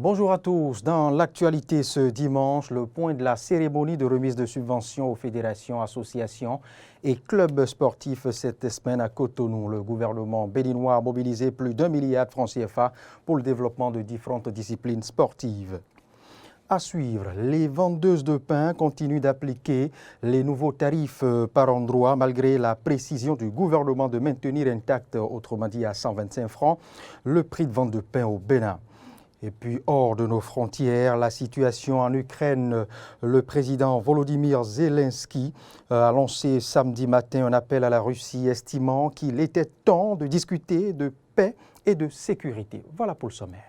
Bonjour à tous. Dans l'actualité ce dimanche, le point de la cérémonie de remise de subventions aux fédérations, associations et clubs sportifs cette semaine à Cotonou. Le gouvernement béninois a mobilisé plus d'1 milliard de francs CFA pour le développement de différentes disciplines sportives. À suivre, les vendeuses de pain continuent d'appliquer les nouveaux tarifs par endroit malgré la précision du gouvernement de maintenir intact, autrement dit à 125 francs, le prix de vente de pain au Bénin. Et puis, hors de nos frontières, la situation en Ukraine, le président Volodymyr Zelensky a lancé samedi matin un appel à la Russie, estimant qu'il était temps de discuter de paix et de sécurité. Voilà pour le sommaire.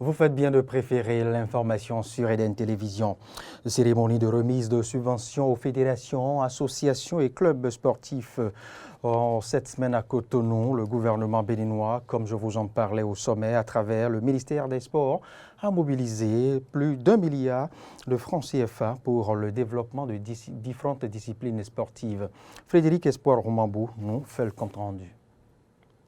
Vous faites bien de préférer l'information sur EDN Télévision. Cérémonie de remise de subventions aux fédérations, associations et clubs sportifs cette semaine à Cotonou. Le gouvernement béninois, comme je vous en parlais au sommet, à travers le ministère des Sports, a mobilisé plus d'1 milliard de francs CFA pour le développement de différentes disciplines sportives. Frédéric Espoir-Romambou nous fait le compte rendu.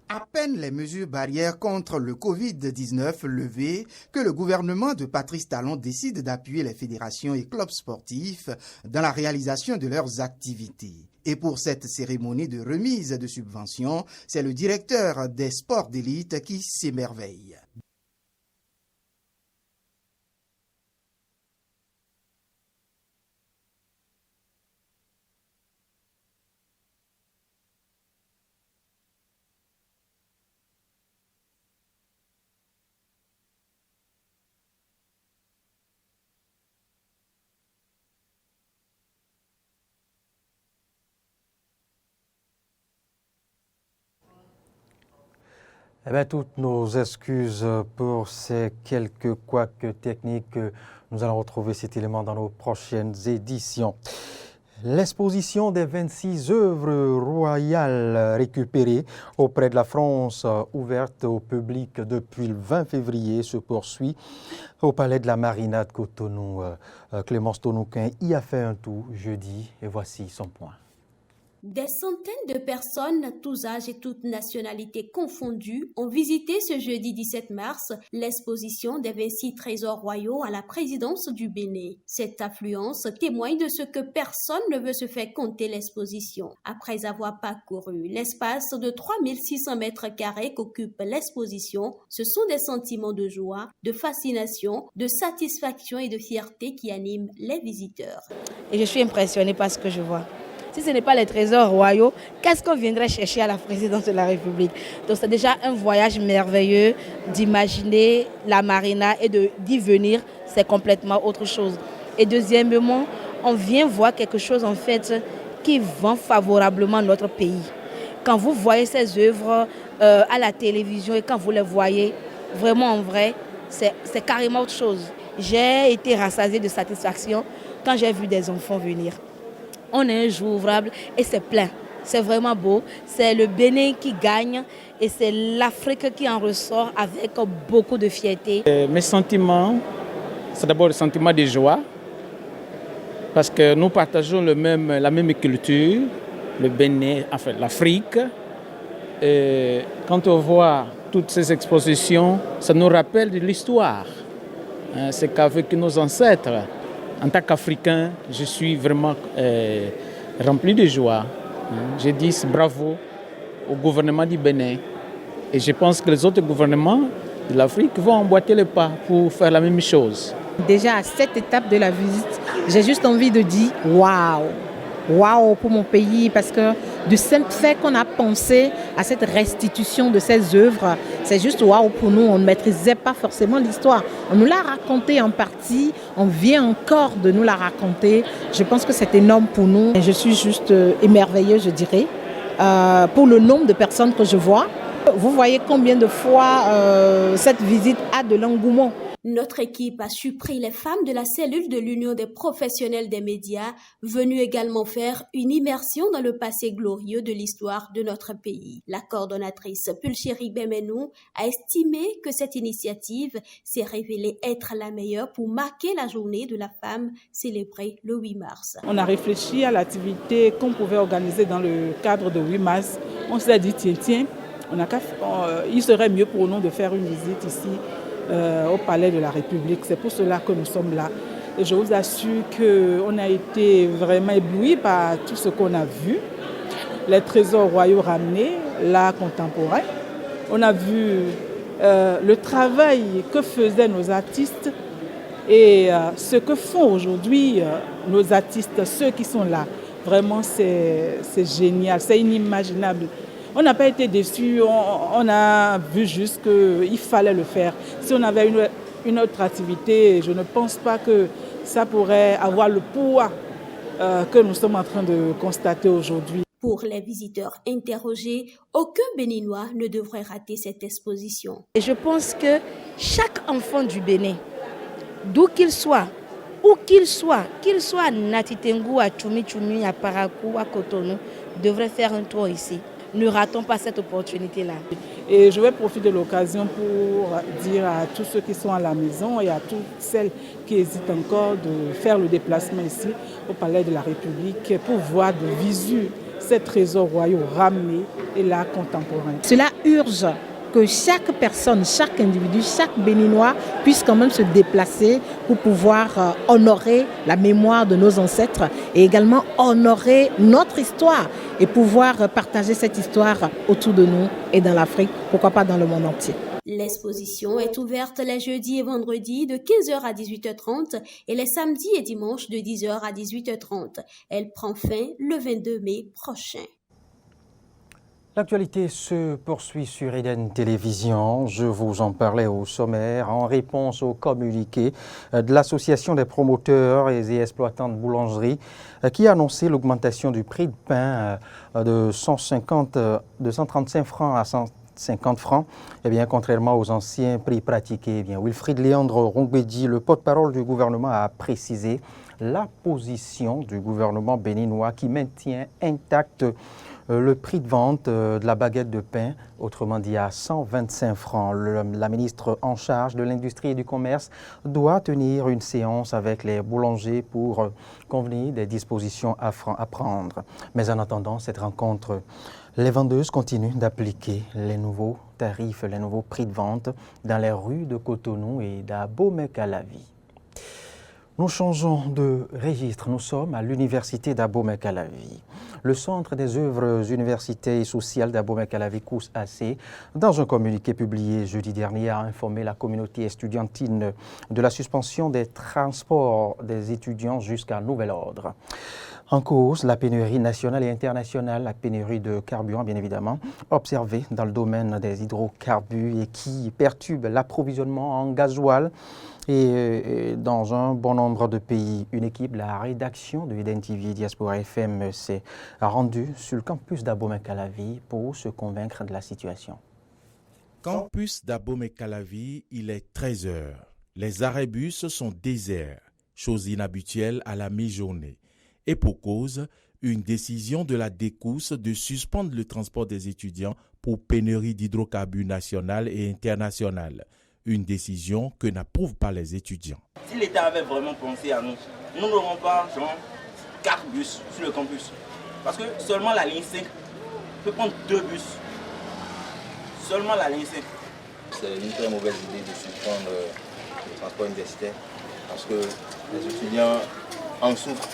À peine les mesures barrières contre le Covid-19 levées que le gouvernement de Patrice Talon décide d'appuyer les fédérations et clubs sportifs dans la réalisation de leurs activités. Et pour cette cérémonie de remise de subventions, c'est le directeur des sports d'élite qui s'émerveille. Eh bien, toutes nos excuses pour ces quelques couacs techniques. Nous allons retrouver cet élément dans nos prochaines éditions. L'exposition des 26 œuvres royales récupérées auprès de la France, ouverte au public depuis le 20 février, se poursuit au Palais de la Marina de Cotonou. Clémence Tonouquin y a fait un tour jeudi et voici son point. Des centaines de personnes, tous âges et toutes nationalités confondues, ont visité ce jeudi 17 mars l'exposition des 26 trésors royaux à la présidence du Bénin. Cette affluence témoigne de ce que personne ne veut se faire compter l'exposition. Après avoir parcouru l'espace de 3600 mètres carrés qu'occupe l'exposition, ce sont des sentiments de joie, de fascination, de satisfaction et de fierté qui animent les visiteurs. Et je suis impressionnée par ce que je vois. Si ce n'est pas les trésors royaux, qu'est-ce qu'on viendrait chercher à la présidence de la République? Donc c'est déjà un voyage merveilleux d'imaginer la marina et d'y venir, c'est complètement autre chose. Et deuxièmement, on vient voir quelque chose en fait qui vend favorablement notre pays. Quand vous voyez ces œuvres à la télévision et quand vous les voyez vraiment en vrai, c'est carrément autre chose. J'ai été rassasiée de satisfaction quand j'ai vu des enfants venir. On est un jour ouvrable et c'est plein. C'est vraiment beau. C'est le Bénin qui gagne et c'est l'Afrique qui en ressort avec beaucoup de fierté. Mes sentiments, c'est d'abord le sentiment de joie parce que nous partageons la même culture, le Bénin, enfin l'Afrique. Et quand on voit toutes ces expositions, ça nous rappelle de l'histoire. C'est qu'avec nos ancêtres, en tant qu'Africain, je suis vraiment rempli de joie. Je dis bravo au gouvernement du Bénin et je pense que les autres gouvernements de l'Afrique vont emboîter le pas pour faire la même chose. Déjà à cette étape de la visite, j'ai juste envie de dire waouh! Waouh pour mon pays parce que du simple fait qu'on a pensé à cette restitution de ces œuvres, c'est juste waouh pour nous. On ne maîtrisait pas forcément l'histoire. On nous l'a raconté en partie, on vient encore de nous la raconter. Je pense que c'est énorme pour nous. Et je suis juste émerveillée, je dirais, pour le nombre de personnes que je vois. Vous voyez combien de fois cette visite a de l'engouement. Notre équipe a surpris les femmes de la cellule de l'Union des professionnels des médias, venues également faire une immersion dans le passé glorieux de l'histoire de notre pays. La coordonnatrice Pulchérie Bemenou a estimé que cette initiative s'est révélée être la meilleure pour marquer la journée de la femme célébrée le 8 mars. On a réfléchi à l'activité qu'on pouvait organiser dans le cadre de 8 mars on s'est dit, tiens, il serait mieux pour nous de faire une visite ici au Palais de la République. C'est pour cela que nous sommes là. Et je vous assure qu'on a été vraiment éblouis par tout ce qu'on a vu. Les trésors royaux ramenés, l'art contemporain. On a vu le travail que faisaient nos artistes et ce que font aujourd'hui nos artistes, ceux qui sont là. Vraiment, c'est génial, c'est inimaginable. On n'a pas été déçus, on a vu juste qu'il fallait le faire. Si on avait une autre activité, je ne pense pas que ça pourrait avoir le poids que nous sommes en train de constater aujourd'hui. Pour les visiteurs interrogés, aucun Béninois ne devrait rater cette exposition. Et je pense que chaque enfant du Bénin, d'où qu'il soit, où qu'il soit à Natitengu, à Tchoumi, à Parakou, à Cotonou, devrait faire un tour ici. Ne ratons pas cette opportunité-là. Et je vais profiter de l'occasion pour dire à tous ceux qui sont à la maison et à toutes celles qui hésitent encore de faire le déplacement ici au Palais de la République pour voir de visu ces trésors royaux ramenés et l'art contemporain. Cela urge que chaque personne, chaque individu, chaque Béninois puisse quand même se déplacer pour pouvoir honorer la mémoire de nos ancêtres et également honorer notre histoire et pouvoir partager cette histoire autour de nous et dans l'Afrique, pourquoi pas dans le monde entier. L'exposition est ouverte les jeudis et vendredis de 15h à 18h30 et les samedis et dimanches de 10h à 18h30. Elle prend fin le 22 mai prochain. L'actualité se poursuit sur Eden Télévision. Je vous en parlais au sommaire en réponse au communiqué de l'Association des promoteurs et exploitants de boulangerie qui a annoncé l'augmentation du prix de pain de 135 francs à 150 francs. Eh bien, contrairement aux anciens prix pratiqués, eh bien, Wilfried Léandre Rongbedi, le porte-parole du gouvernement, a précisé la position du gouvernement béninois qui maintient intact le prix de vente de la baguette de pain, autrement dit à 125 francs. La ministre en charge de l'industrie et du commerce doit tenir une séance avec les boulangers pour convenir des dispositions à prendre. Mais en attendant cette rencontre, les vendeuses continuent d'appliquer les nouveaux tarifs, les nouveaux prix de vente dans les rues de Cotonou et d'Abomey-Calavi. Nous changeons de registre. Nous sommes à l'université d'Abomey-Calavi. Le Centre des œuvres universitaires et sociales d'Abomey-Calavi, COUS-AC, dans un communiqué publié jeudi dernier, a informé la communauté estudiantine de la suspension des transports des étudiants jusqu'à nouvel ordre. En cause, la pénurie nationale et internationale, la pénurie de carburant bien évidemment, observée dans le domaine des hydrocarbures et qui perturbe l'approvisionnement en gasoil et dans un bon nombre de pays. Une équipe de la rédaction de Eden TV Diaspora FM s'est rendue sur le campus d'Abomey-Calavi pour se convaincre de la situation. Campus d'Abomey-Calavi, il est 13h. Les arrêts bus sont déserts, chose inhabituelle à la mi-journée. Et pour cause, une décision de la DECOUS de suspendre le transport des étudiants pour pénurie d'hydrocarbures nationales et internationales. Une décision que n'approuvent pas les étudiants. Si l'État avait vraiment pensé à nous, nous n'aurons pas genre 4 bus sur le campus. Parce que seulement la ligne 5 peut prendre 2 bus. Seulement la ligne 5. C'est une très mauvaise idée de suspendre le transport universitaire parce que les étudiants en souffrent.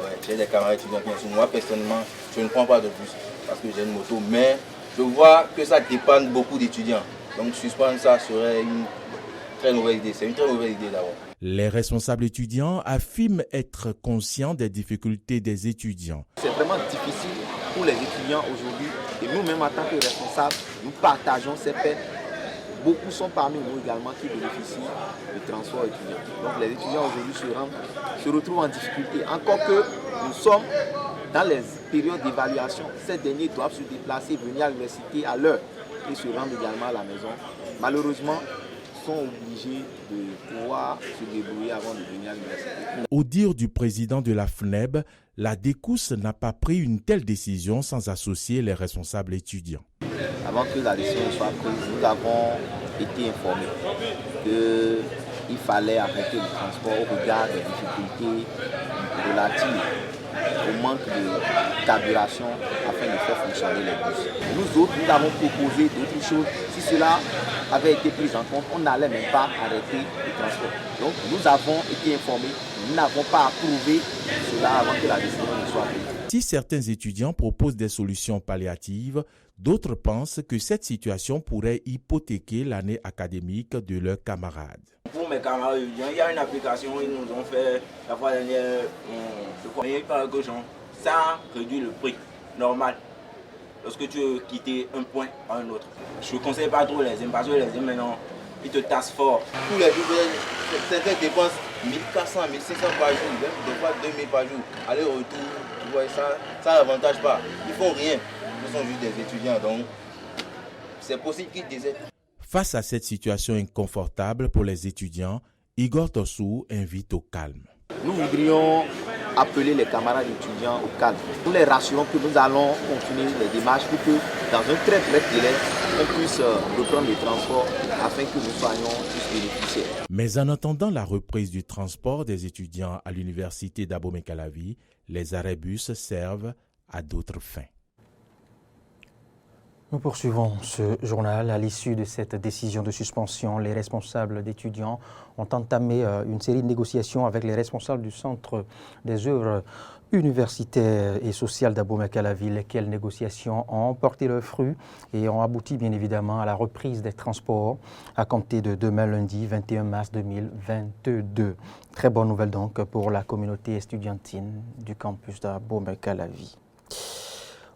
Ouais, j'ai des camarades étudiants qui en souffrent. Moi personnellement, je ne prends pas de bus parce que j'ai une moto, mais je vois que ça dépend beaucoup d'étudiants. Donc suspendre ça serait une très mauvaise idée. C'est une très mauvaise idée d'abord. Les responsables étudiants affirment être conscients des difficultés des étudiants. C'est vraiment difficile pour les étudiants aujourd'hui et nous-mêmes en tant que responsables, nous partageons ces peines. Beaucoup sont parmi nous également qui bénéficient du transport étudiant. Donc les étudiants aujourd'hui se retrouvent en difficulté. Encore que nous sommes dans les périodes d'évaluation, ces derniers doivent se déplacer, venir à l'université à l'heure et se rendre également à la maison. Malheureusement, ils sont obligés de pouvoir se débrouiller avant de venir à l'université. Au dire du président de la FNEB, la DECOUS n'a pas pris une telle décision sans associer les responsables étudiants. Avant que la décision soit prise, nous avons été informés qu'il fallait arrêter le transport au regard des difficultés relatives au manque de carburation afin de faire fonctionner les bus. Nous autres, nous avons proposé d'autres choses. Si cela avait été pris en compte, on n'allait même pas arrêter le transport. Donc nous avons été informés, nous n'avons pas approuvé cela avant que la décision ne soit prise. Si certains étudiants proposent des solutions palliatives, d'autres pensent que cette situation pourrait hypothéquer l'année académique de leurs camarades. Pour mes camarades étudiants, il y a une application, ils nous ont fait la fois dernière, je crois, par gauche, ça réduit le prix normal lorsque tu veux quitter un point à un autre. Je ne conseille pas trop les aimes parce que les aimes maintenant, ils te tassent fort. Tous les jours, certains dépensent 1400, 1500 par jour, même des fois 2000 par jour. Aller-retour, tu vois, ça n'avantage pas. Ils font rien. Nous sommes juste des étudiants, donc c'est possible qu'ils désertent. Face à cette situation inconfortable pour les étudiants, Igor Tossou invite au calme. Nous voudrions appeler les camarades étudiants au calme. Nous les rassurons que nous allons continuer les démarches pour que dans un très bref délai, on puisse reprendre les transports afin que nous soyons tous bénéficiaires. Mais en attendant la reprise du transport des étudiants à l'université d'Abomey-Calavi, les arrêts bus servent à d'autres fins. Nous poursuivons ce journal. À l'issue de cette décision de suspension, les responsables d'étudiants ont entamé une série de négociations avec les responsables du Centre des œuvres universitaires et sociales d'Abomey-Calavi, lesquelles négociations ont porté leurs fruits et ont abouti bien évidemment à la reprise des transports à compter de demain lundi 21 mars 2022. Très bonne nouvelle donc pour la communauté estudiantine du campus d'Abomey-Calavi.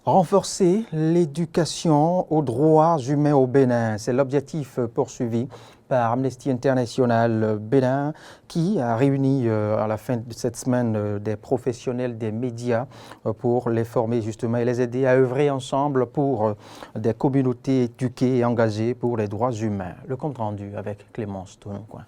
Renforcer l'éducation aux droits humains au Bénin, c'est l'objectif poursuivi par Amnesty International Bénin qui a réuni à la fin de cette semaine des professionnels des médias pour les former justement et les aider à œuvrer ensemble pour des communautés éduquées et engagées pour les droits humains. Le compte rendu avec Clémence Touncoin.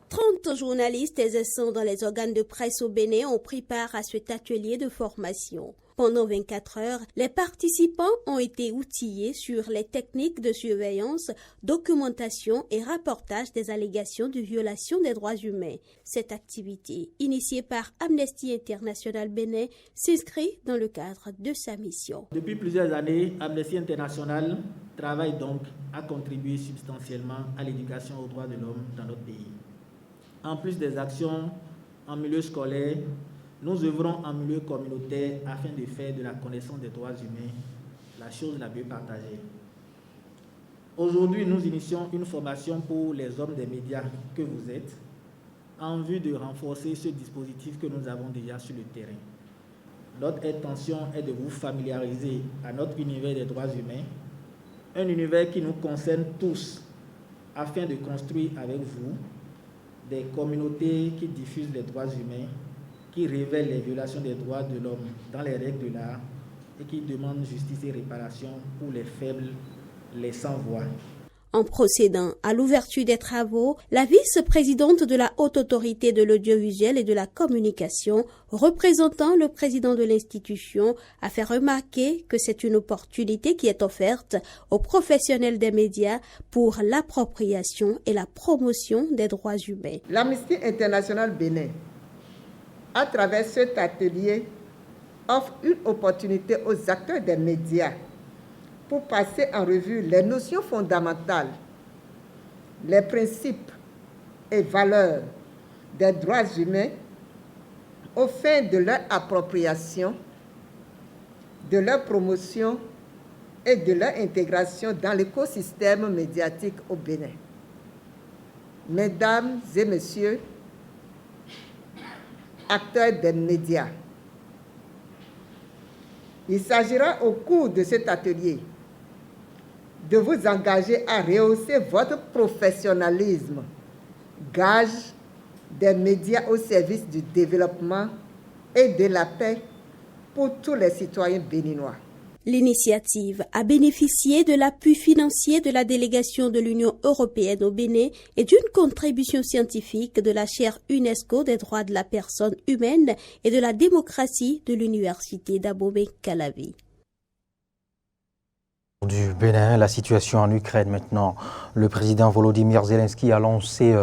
30 journalistes exerçant dans les organes de presse au Bénin ont pris part à cet atelier de formation. Pendant 24 heures, les participants ont été outillés sur les techniques de surveillance, documentation et rapportage des allégations de violation des droits humains. Cette activité, initiée par Amnesty International Bénin, s'inscrit dans le cadre de sa mission. Depuis plusieurs années, Amnesty International travaille donc à contribuer substantiellement à l'éducation aux droits de l'homme dans notre pays. En plus des actions en milieu scolaire, nous œuvrons en milieu communautaire afin de faire de la connaissance des droits humains la chose la mieux partagée. Aujourd'hui, nous initions une formation pour les hommes des médias que vous êtes, en vue de renforcer ce dispositif que nous avons déjà sur le terrain. Notre intention est de vous familiariser à notre univers des droits humains, un univers qui nous concerne tous, afin de construire avec vous des communautés qui diffusent les droits humains, qui révèlent les violations des droits de l'homme dans les règles de l'art et qui demandent justice et réparation pour les faibles, les sans-voix. En procédant à l'ouverture des travaux, la vice-présidente de la Haute Autorité de l'Audiovisuel et de la Communication, représentant le président de l'institution, a fait remarquer que c'est une opportunité qui est offerte aux professionnels des médias pour l'appropriation et la promotion des droits humains. L'Amnesty International Bénin, à travers cet atelier, offre une opportunité aux acteurs des médias pour passer en revue les notions fondamentales, les principes et valeurs des droits humains aux fins de leur appropriation, de leur promotion et de leur intégration dans l'écosystème médiatique au Bénin. Mesdames et messieurs, acteurs des médias, il s'agira au cours de cet atelier de vous engager à rehausser votre professionnalisme, gage des médias au service du développement et de la paix pour tous les citoyens béninois. L'initiative a bénéficié de l'appui financier de la délégation de l'Union européenne au Bénin et d'une contribution scientifique de la chaire UNESCO des droits de la personne humaine et de la démocratie de l'Université d'Abomey-Calavi. du Bénin, la situation en Ukraine maintenant. Le président Volodymyr Zelensky a lancé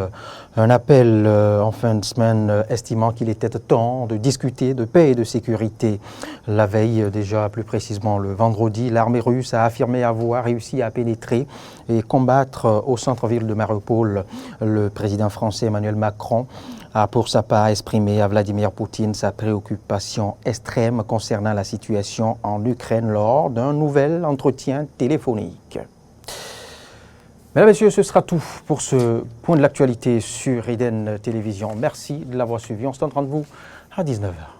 un appel en fin de semaine estimant qu'il était temps de discuter de paix et de sécurité. La veille, déjà plus précisément le vendredi, l'armée russe a affirmé avoir réussi à pénétrer et combattre au centre-ville de Mariupol. Le président français Emmanuel Macron a pour sa part exprimé à Vladimir Poutine sa préoccupation extrême concernant la situation en Ukraine lors d'un nouvel entretien téléphonique. Mesdames et messieurs, ce sera tout pour ce point de l'actualité sur Eden Télévision. Merci de l'avoir suivi. On se donne rendez-vous à 19h.